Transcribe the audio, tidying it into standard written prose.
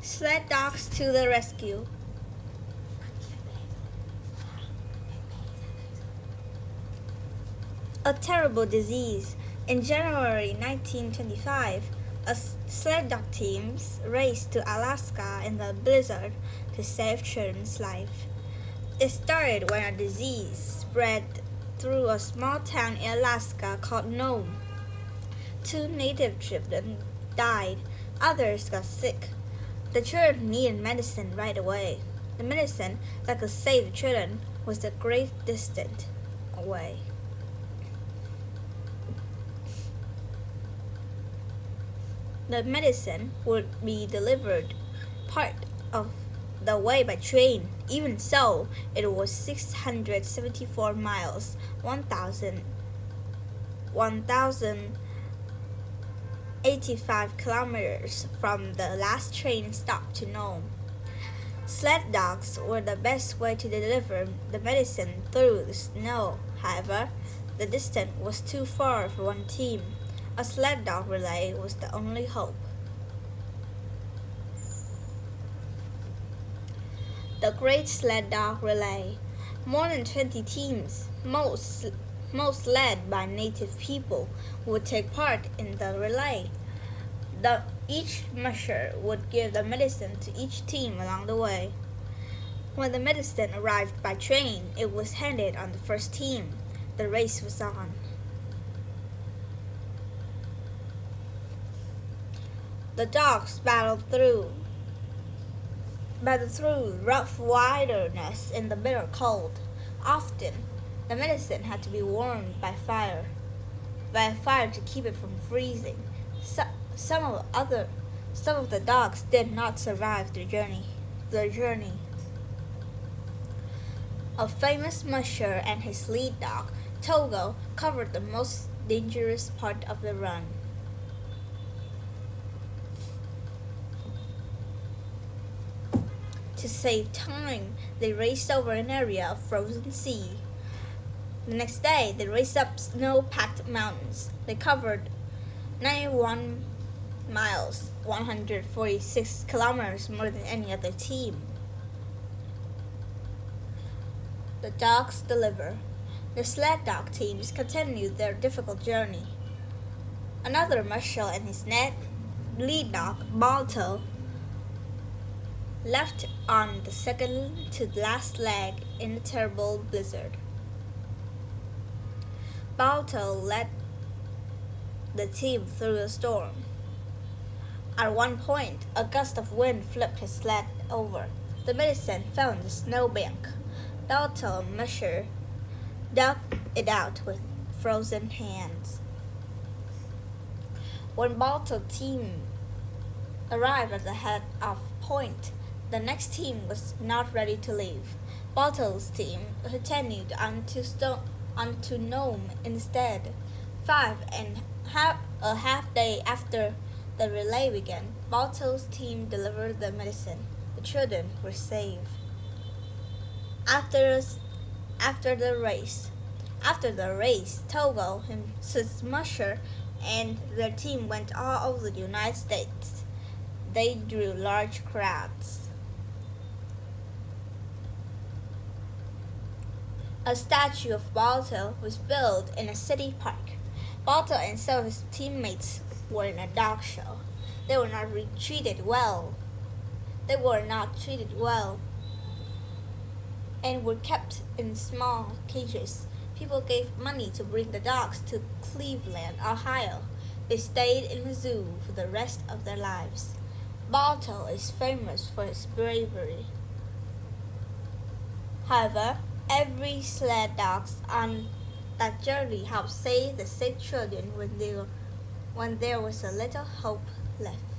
Sled dogs to the rescue. A terrible disease. In January 1925, a sled dog team raced to Alaska in the blizzard to save children's lives. It started when a disease spread through a small town in Alaska called Nome. 2 native children died, others got sick. The children needed medicine right away. The medicine that could save the children was a great distance away. The medicine would be delivered part of the way by train. Even so, it was 674 miles, 1,085 kilometers from the last train stop to Nome. Sled dogs were the best way to deliver the medicine through the snow. However, the distance was too far for one team. A sled dog relay was the only hope. The Great Sled Dog Relay. More than 20 teams, most led by native people, would take part in the relay. Each musher would give the medicine to each team along the way. When the medicine arrived by train, it was handed on the first team. The race was on. The dogs battled through rough wilderness in the bitter cold. Often, the medicine had to be warmed by a fire to keep it from freezing. Some of the dogs did not survive the journey. A famous musher and his lead dog, Togo, covered the most dangerous part of the run. To save time, they raced over an area of frozen sea. The next day, they raced up snow-packed mountains. They covered 91 miles, 146 kilometers more than any other team. The dogs deliver. The sled dog teams continued their difficult journey. Another musher and his lead dog, Balto, left on the second to last leg in a terrible blizzard. Balto led the team through a storm. At one point, a gust of wind flipped his sled over. The medicine fell on the snowbank. Balto musher dug it out with frozen hands. When Balto's team arrived at the head of point, the next team was not ready to leave. Balto's team continued on to Nome instead. A half day after the relay began, Balto's team delivered the medicine. The children were saved. After the race, Togo, his musher, and their team went all over the United States. They drew large crowds. A statue of Balto was built in a city park. Balto and some of his teammates were in a dog show. They were not treated well and were kept in small cages. People gave money to bring the dogs to Cleveland, Ohio. They stayed in the zoo for the rest of their lives. Balto is famous for his bravery. However, every sled dog on that journey helped save the sick children when there was a little hope left.